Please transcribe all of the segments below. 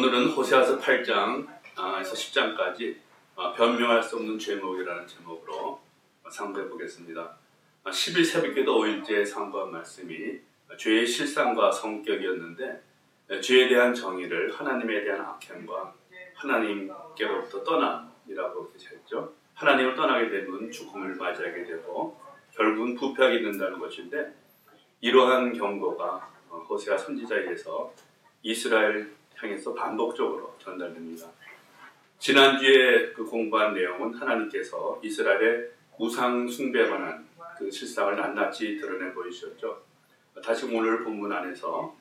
오늘은 호세아서 8장에서 10장까지 변명할 수 없는 죄목이라는 제목으로 상고해 보겠습니다. 10일 새벽기도 5일째 상고한 말씀이 죄의 실상과 성격이었는데, 죄에 대한 정의를 하나님에 대한 악행과 하나님께로부터 떠남이라고 했죠. 하나님을 떠나게 되면 죽음을 맞이하게 되고 결국은 부패하게 된다는 것인데, 이러한 경고가 호세아 선지자에 의해서 이스라엘 향해서 반복적으로 전달됩니다. 지난주에 공부한 내용은 하나님께서 이스라엘의 우상 숭배에 관한 그 실상을 낱낱이 드러내 보이셨죠. 다시 오늘 본문 안에서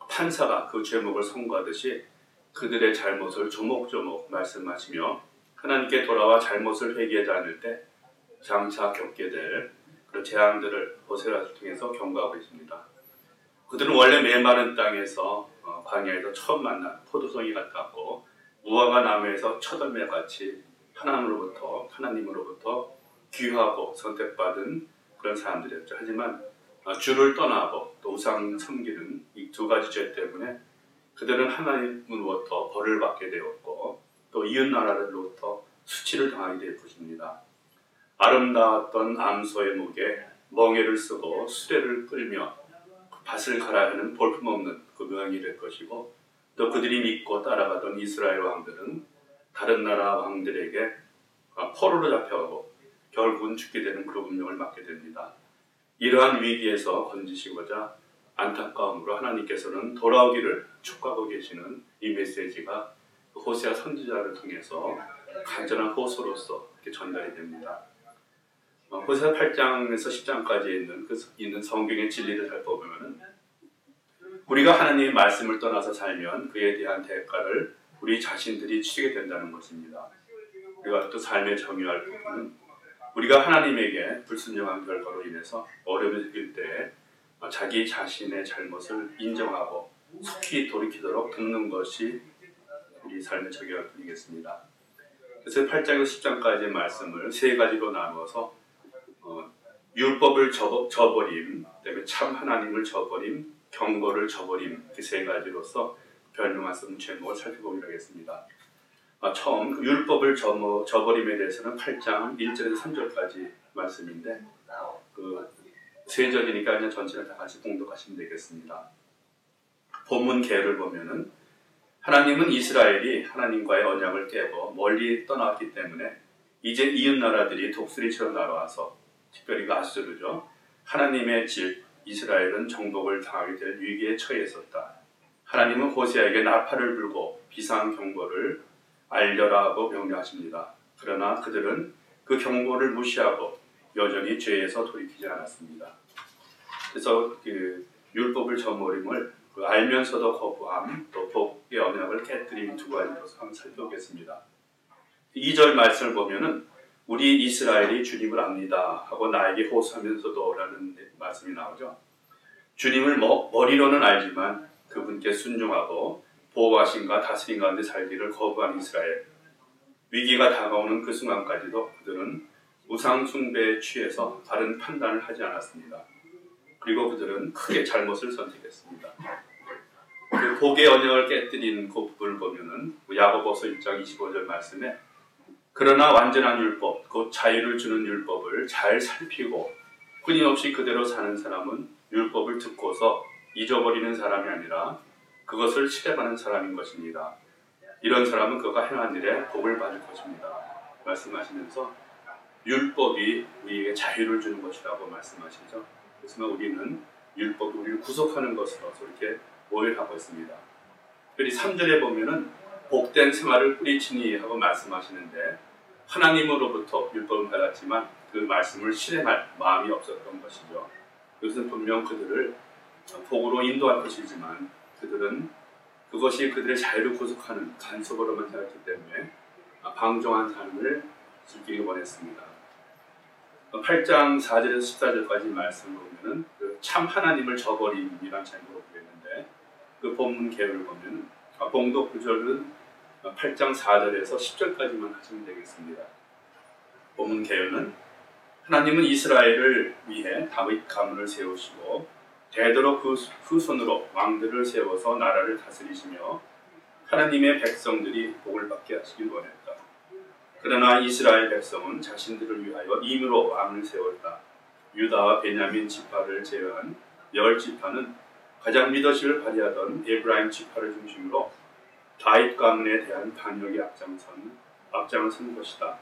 판사가 그 죄목을 선고하듯이 그들의 잘못을 조목조목 말씀하시며 하나님께 돌아와 잘못을 회개하지 않을 때 장차 겪게 될 그런 재앙들을 호세아를 통해서 경고하고 있습니다. 그들은 원래 메마른 땅에서 광야에서 처음 만난 포도송이 같았고, 무화과 나무에서 첫열매같이 하나님으로부터 귀하고 선택받은 그런 사람들이었죠. 하지만 주를 떠나고 또 우상 섬기는 이 두 가지 죄 때문에 그들은 하나님으로부터 벌을 받게 되었고, 또 이웃 나라들로부터 수치를 당하게 될 것입니다. 아름다웠던 암소의 목에 멍에를 쓰고 수레를 끌며 밭을 갈아내는 볼품없는 그 명이 될 것이고, 또 그들이 믿고 따라가던 이스라엘 왕들은 다른 나라 왕들에게 포로로 잡혀가고 결국은 죽게 되는 그 운명을 맞게 됩니다. 이러한 위기에서 건지시고자 안타까움으로 하나님께서는 돌아오기를 축복하고 계시는 이 메시지가 호세아 선지자를 통해서 간절한 호소로서 이렇게 전달이 됩니다. 호세아 8장에서 10장까지 있는 성경의 진리를 살펴보면, 우리가 하나님의 말씀을 떠나서 살면 그에 대한 대가를 우리 자신들이 치르게 된다는 것입니다. 우리가 또 삶의 정의할 부분은, 우리가 하나님에게 불순종한 결과로 인해서 어려움을 느낄 때 자기 자신의 잘못을 인정하고 속히 돌이키도록 돕는 것이 우리 삶의 정의할 뿐이겠습니다. 그래서 8장에서 10장까지의 말씀을 세 가지로 나누어서 율법을 저버림, 그다음에 참 하나님을 저버림, 경고를 저버림, 그 세 가지로서 변명할 수 없는 제목을 살펴보기로 하겠습니다. 처음 율법을 저버림에 대해서는 8장 1절에서 3절까지 말씀인데, 세 절이니까 그냥 전체를 다 같이 공독하시면 되겠습니다. 본문 개요를 보면은, 하나님은 이스라엘이 하나님과의 언약을 깨고 멀리 떠나왔기 때문에 이제 이웃 나라들이 독수리처럼 날아와서, 특별히 그 아수르죠, 하나님의 집 이스라엘은 정복을 당하게 될 위기에 처해 있었다. 하나님은 호세아에게 나팔을 불고 비상 경보를 알려라 하고 명령하십니다. 그러나 그들은 그 경보를 무시하고 여전히 죄에서 돌이키지 않았습니다. 그래서 율법을 저버림을 알면서도 거부함, 또 복의 언약을 깨뜨림 두 가지로서 한번 살펴보겠습니다. 2절 말씀을 보면은, 우리 이스라엘이 주님을 압니다 하고 나에게 호소하면서도 라는 말씀이 나오죠. 주님을 머리로는 알지만 그분께 순종하고 보호하심과 다스림 가운데 살기를 거부한 이스라엘. 위기가 다가오는 그 순간까지도 그들은 우상 숭배에 취해서 바른 판단을 하지 않았습니다. 그리고 그들은 크게 잘못을 선택했습니다. 그 복의 언약을 깨뜨린 그 부분을 보면은 야고보서 1장 25절 말씀에, 그러나 완전한 율법, 곧 자유를 주는 율법을 잘 살피고 끊임없이 그대로 사는 사람은 율법을 듣고서 잊어버리는 사람이 아니라 그것을 실행하는 사람인 것입니다. 이런 사람은 그가 행한 일에 복을 받을 것입니다. 말씀하시면서 율법이 우리에게 자유를 주는 것이라고 말씀하시죠. 그렇지만 우리는 율법이 우리를 구속하는 것으로서 이렇게 오해하고 있습니다. 특별히 3절에 보면은 복된 생활을 뿌리치니 하고 말씀하시는데, 하나님으로부터 율법을 받았지만 그 말씀을 실행할 마음이 없었던 것이죠. 이것은 분명 그들을 복으로 인도할 것이지만 그들은 그것이 그들의 자유를 구속하는 간섭으로만 생각했기 때문에 방종한 삶을 즐기기 원했습니다. 8장 4절에서 14절까지 말씀을 보면은 참 하나님을 저버림이라는 제목으로 보겠는데, 그 본문 개요를 보면 봉독 구절은 8장 4절에서 10절까지만 하시면 되겠습니다. 본문 개요는, 하나님은 이스라엘을 위해 다윗 가문을 세우시고 대대로 그 손으로 왕들을 세워서 나라를 다스리시며 하나님의 백성들이 복을 받게 하시길 원했다. 그러나 이스라엘 백성은 자신들을 위하여 임으로 왕을 세웠다. 유다와 베냐민 지파를 제외한 10지파는 가장 리더십을 발휘하던 에브라임 지파를 중심으로 다윗 가문에 대한 반역에 앞장선 것이다.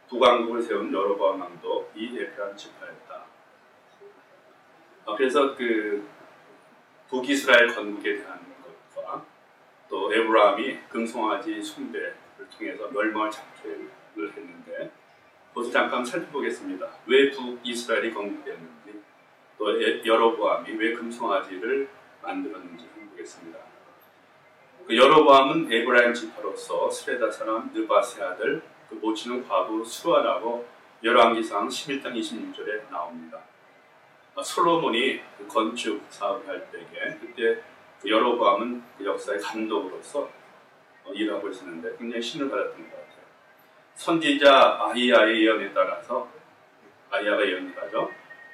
북왕국을 세운 여로보암 왕도 이 에브라임 지파였다. 그래서 그 북이스라엘 건국에 대한 것과 또 에브라임이 금송아지 숭배를 통해서 멸망을 작정을 했는데 그것을 잠깐 살펴보겠습니다. 왜 북이스라엘이 건국됐는지 또 여로보암이 왜 금송아지를 만들었는지 보겠습니다. 그 여로보암은 에브라임 지파로서 스레다 사람 느바세 아들 그 모친은 과부 수아라고 열왕기상 11장 26절에 나옵니다. 솔로몬이 그 건축 사업을 할 때에 그때 그 여로보암은 그 역사의 감독으로서 일하고 있었는데 굉장히 신을 받았던 것 같아요. 선지자 아히야의 예언에 따라서 아히야가 예언하죠.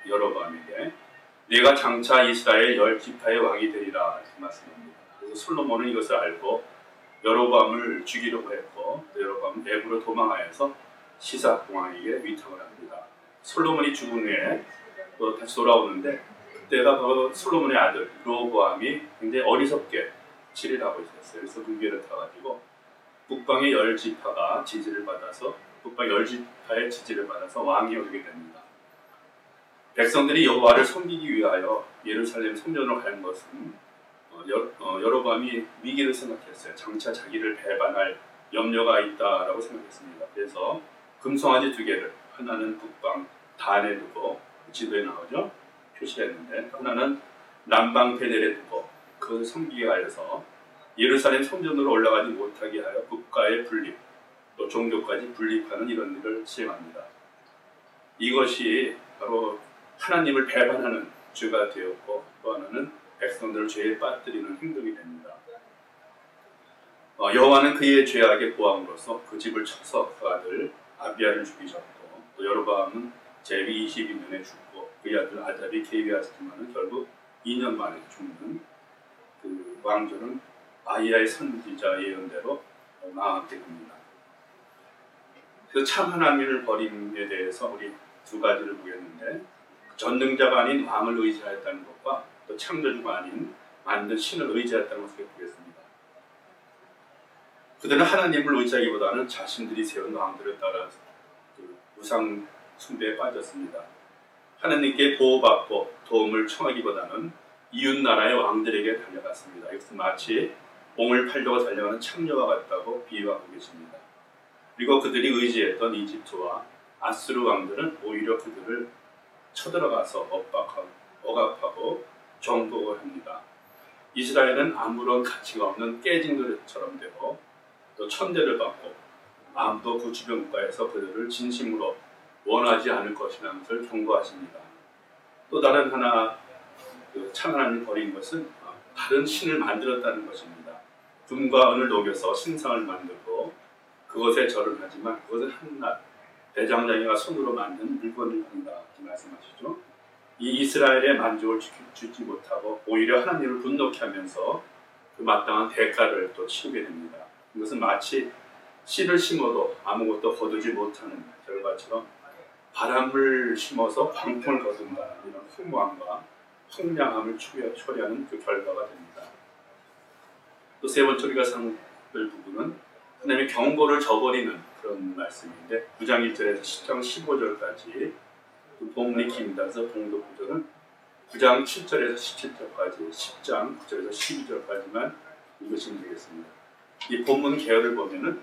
여로보암에게 네가 장차 이스라엘 10지파의 왕이 되리라 이렇게 말씀합니다. 그래서 솔로몬은 이것을 알고 여로보암을 죽이려고 했고 여로보암은 애굽으로 도망하여서 시삭 왕에게 위탁을 합니다. 솔로몬이 죽은 후에 또 다시 돌아오는데 그때가 바로 솔로몬의 아들 르호보암이 굉장히 어리석게 치리하고 있었어요. 그래서 군기를 타가지고 북방의 10지파가 지지를 받아서 북방 10지파의 지지를 받아서 왕이 오게 됩니다. 백성들이 여호와를 섬기기 위하여 예루살렘 성전으로 가는 것은 여로보암이 위기를 생각했어요. 장차 자기를 배반할 염려가 있다라고 생각했습니다. 그래서 금송아지 2개를 하나는 북방 단에 두고 지도에 나오죠. 표시했는데 하나는 남방 베델에 두고 그것을 섬기게 하여서 예루살렘 성전으로 올라가지 못하게 하여 국가의 분립 또 종교까지 분립하는 이런 일을 시행합니다. 이것이 바로 하나님을 배반하는 죄가 되었고 또 하나는 백성들을 죄에 빠뜨리는 행동이 됩니다. 여호와는 그의 죄악에 보함으로써 그 집을 쳐서 그 아들 아비야를 죽이셨고 또 여로보암은 제위 22년에 죽고 그의 아들 아잡이 계위하였지만 결국 2년 만에 죽는 그 왕조는 아히야의 선지자 예언대로 망하게 됩니다. 그래서 참 하나님을 버림에 대해서 우리 2가지를 보겠는데 전능자가 아닌 왕을 의지하였다는 것과 또 창조주가 아닌 만든 신을 의지하였다는 것을 보겠습니다. 그들은 하나님을 의지하기보다는 자신들이 세운 왕들을 따라 그 우상 숭배에 빠졌습니다. 하나님께 보호받고 도움을 청하기보다는 이웃 나라의 왕들에게 달려갔습니다. 이것은 마치 옹을 팔려고 달려가는 창녀와 같다고 비유하고 계십니다. 그리고 그들이 의지했던 이집트와 아수르 왕들은 오히려 그들을 쳐들어가서 억압하고 정복을 합니다. 이스라엘은 아무런 가치가 없는 깨진 그릇처럼 되고 또 천대를 받고 아무도 그 주변 국가에서 그들을 진심으로 원하지 않을 것이라는 것을 경고하십니다. 또 다른 하나 참 하나님을 버린 것은 다른 신을 만들었다는 것입니다. 금과 은을 녹여서 신상을 만들고 그것에 절을 하지만 그것은 한낱 대장장이가 손으로 만든 물건을 본다 이렇게 말씀하시죠. 이 이스라엘의 만족을 주지 못하고 오히려 하나님을 분노케 하면서 그 마땅한 대가를 또 치르게 됩니다. 이것은 마치 씨를 심어도 아무것도 거두지 못하는 결과처럼 바람을 심어서 광풍을 거둔다는 이런 풍부함과 황량함을 초래하는 그 결과가 됩니다. 또 3번째 우리가 살필 부분은 하나님의 경고를 저버리는 그런 말씀인데 9장 1절에서 10장 15절까지 그 본문이 깁니다. 그래서 봉독 구절은 9장 7절에서 17절까지 10장 9절에서 12절까지만 읽으시면 되겠습니다. 이 본문 계열을 보면은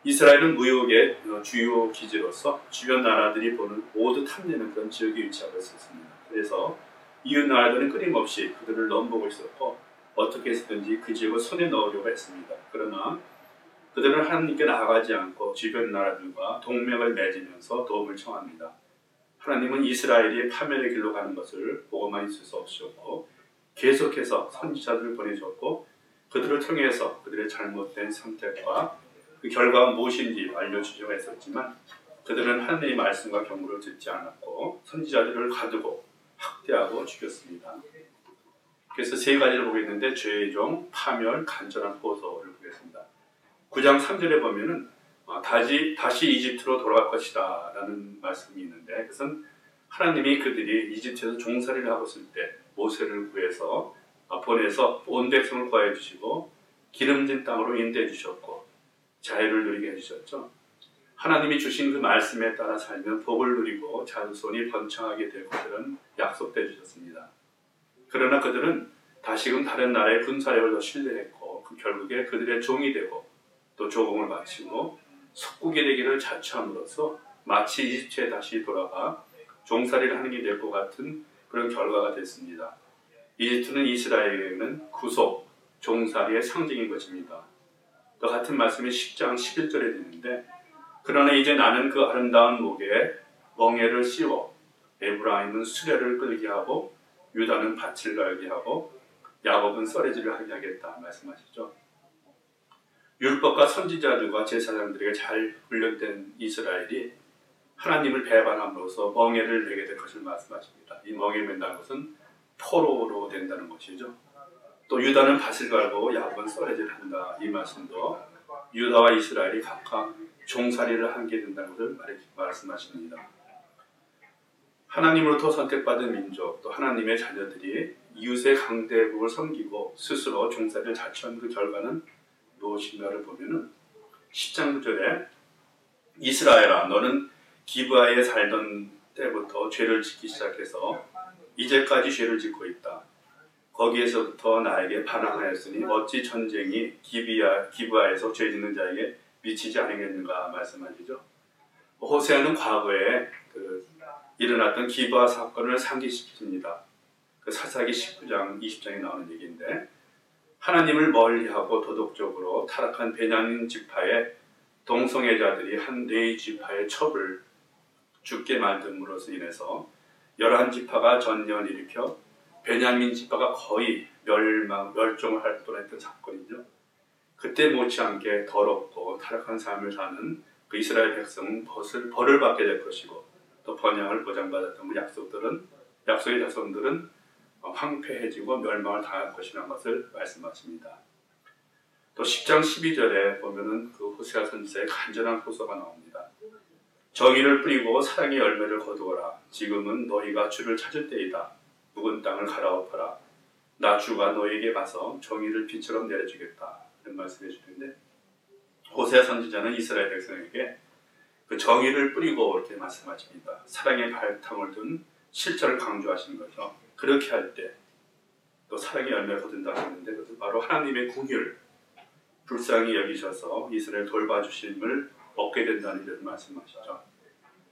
이스라엘은 무역의 주요 기지로서 주변 나라들이 모두 탐내는 그런 지역에 위치하고 있었습니다. 그래서 이웃 나라들은 끊임없이 그들을 넘보고 있었고 어떻게 해서든지 그 지역을 손에 넣으려고 했습니다. 그러나 그들은 하나님께 나아가지 않고 주변 나라들과 동맹을 맺으면서 도움을 청합니다. 하나님은 이스라엘이 파멸의 길로 가는 것을 보고만 있을 수 없으셨고 계속해서 선지자들을 보내셨고 그들을 통해서 그들의 잘못된 선택과 그 결과가 무엇인지 알려주려고 했었지만 그들은 하나님의 말씀과 경고를 듣지 않았고 선지자들을 가두고 학대하고 죽였습니다. 그래서 3가지를 보겠는데 죄의 종, 파멸, 간절한 포소를 보겠습니다. 9장 3절에 보면은 다시 이집트로 돌아갈 것이다 라는 말씀이 있는데, 그것은 하나님이 그들이 이집트에서 종살이를 하고 있을 때 모세를 구해서 보내서 온 백성을 구하여 주시고 기름진 땅으로 인도해 주셨고 자유를 누리게 해주셨죠. 하나님이 주신 그 말씀에 따라 살면 복을 누리고 자손이 번창하게 될 것이라는 약속해 주셨습니다. 그러나 그들은 다시금 다른 나라의 군사력을 더 신뢰했고 결국에 그들의 종이 되고 또 조공을 바치고 속국이 되기를 자처함으로써 마치 이집트에 다시 돌아가 종살이를 하는 게 될 것 같은 그런 결과가 됐습니다. 이집트는 이스라엘에게는 구속, 종살이의 상징인 것입니다. 또 같은 말씀이 10장 11절에 있는데, 그러나 이제 나는 그 아름다운 목에 멍에를 씌워 에브라임은 수레를 끌게 하고 유다는 밭을 갈게 하고 야곱은 썰매질을 하게 하겠다 말씀하시죠. 율법과 선지자들과 제사장들에게 잘 훈련된 이스라엘이 하나님을 배반함으로써 멍에를 내게 될 것을 말씀하십니다. 이 멍에 맨다는 것은 포로로 된다는 것이죠. 또 유다는 밭을 갈고 야곱은 썰매질을 한다. 이 말씀도 유다와 이스라엘이 각각 종살이를 하게 된다는 것을 말씀하십니다. 하나님으로부터 선택받은 민족, 또 하나님의 자녀들이 이웃의 강대국을 섬기고 스스로 종살이를 자처한 그 결과는 무엇인가를 보면은 10장 9절에 이스라엘아 너는 기브아에 살던 때부터 죄를 짓기 시작해서 이제까지 죄를 짓고 있다. 거기에서부터 나에게 반항하였으니 어찌 전쟁이 기브아에서 죄 짓는 자에게 미치지 않겠는가 말씀하시죠. 호세아는 과거에 일어났던 기브아 사건을 상기시킵니다. 그 사사기 19장 20장에 나오는 얘기인데, 하나님을 멀리하고 도덕적으로 타락한 베냐민 지파의 동성애자들이 한 네 지파의 첩을 죽게 만듦으로써 인해서 11지파가 전쟁을 일으켜 베냐민 지파가 거의 멸종을 할 뻔했던 사건이죠. 그때 못지않게 더럽고 타락한 삶을 사는 그 이스라엘 백성은 벌을 받게 될 것이고 또 번영을 보장받았던 그 약속의 자손들은 황폐해지고 멸망을 당할 것이라는 것을 말씀하십니다. 또 10장 12절에 보면은 그 호세아 선지자의 간절한 호소가 나옵니다. 정의를 뿌리고 사랑의 열매를 거두어라. 지금은 너희가 주를 찾을 때이다. 묵은 땅을 갈아엎어라. 나 주가 너에게 가서 정의를 빛처럼 내려주겠다. 이런 말씀해 주는데, 호세아 선지자는 이스라엘 백성에게 그 정의를 뿌리고 이렇게 말씀하십니다. 사랑의 발탕을 둔 실천을 강조하시는 거죠. 그렇게 할 때 또 사랑의 열매를 거둔다고 했는데, 그것은 바로 하나님의 긍휼, 불쌍히 여기셔서 이스라엘 돌봐주심을 얻게 된다는 것을 말씀하시죠.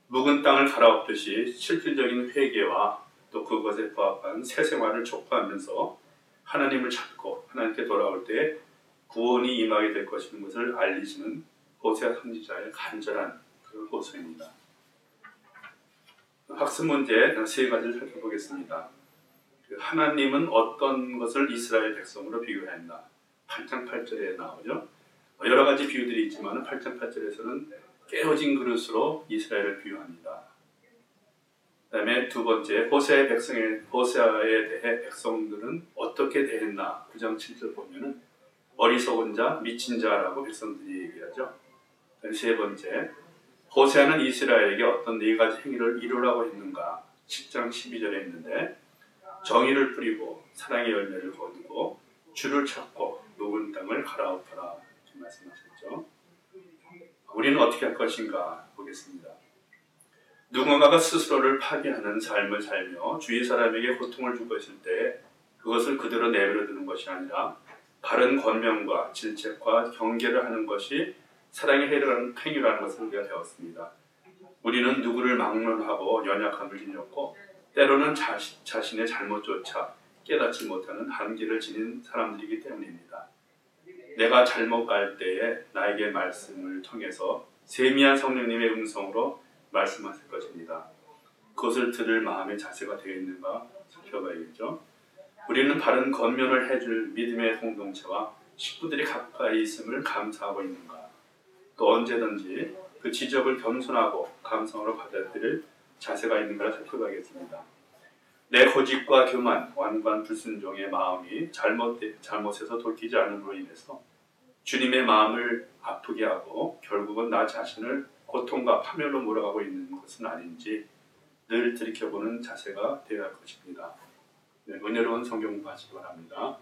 묵은 땅을 갈아엎듯이 실질적인 회개와 또 그것에 부합한 새 생활을 촉구하면서 하나님을 찾고 하나님께 돌아올 때 구원이 임하게 될 것인 것을 알리시는 호세아 선지자의 간절한 그 호소입니다. 학습 문제 세 가지를 살펴보겠습니다. 하나님은 어떤 것을 이스라엘 백성으로 비교했나? 8장 8절에 나오죠. 여러 가지 비유들이 있지만 8장 8절에서는 깨어진 그릇으로 이스라엘을 비유합니다. 그 다음에 두 번째, 호세아에 대해 백성들은 어떻게 대했나? 9장 7절 보면은 어리석은 자, 미친 자라고 백성들이 얘기하죠. 세 번째, 호세아는 이스라엘에게 어떤 네 가지 행위를 이루라고 했는가? 10장 12절에 있는데, 정의를 뿌리고 사랑의 열매를 거두고 주를 찾고 묵은 땅을 갈아엎어라 이렇게 말씀하셨죠. 우리는 어떻게 할 것인가 보겠습니다. 누군가가 스스로를 파괴하는 삶을 살며 주위 사람에게 고통을 주고 있을 때 그것을 그대로 내버려 두는 것이 아니라 바른 권면과 질책과 경계를 하는 것이 사랑의 행위라는 것을 우리가 배웠습니다. 우리는 누구를 막론하고 연약함을 지녔고 때로는 자신의 잘못조차 깨닫지 못하는 한계를 지닌 사람들이기 때문입니다. 내가 잘못 갈 때에 나에게 말씀을 통해서 세미한 성령님의 음성으로 말씀하실 것입니다. 그것을 들을 마음의 자세가 되어 있는가 살펴봐야겠죠. 우리는 바른 권면을 해줄 믿음의 공동체와 식구들이 가까이 있음을 감사하고 있는가, 또 언제든지 그 지적을 겸손하고 감성으로 받아들일 자세가 있는가를 살펴봐야겠습니다. 내 고집과 교만, 완고한 불순종의 마음이 잘못해서 돌이키지 않음으로 인해서 주님의 마음을 아프게 하고 결국은 나 자신을 고통과 파멸로 몰아가고 있는 것은 아닌지 늘 들이켜보는 자세가 되어야 할 것입니다. 네, 은혜로운 성경 공부하시기 바랍니다.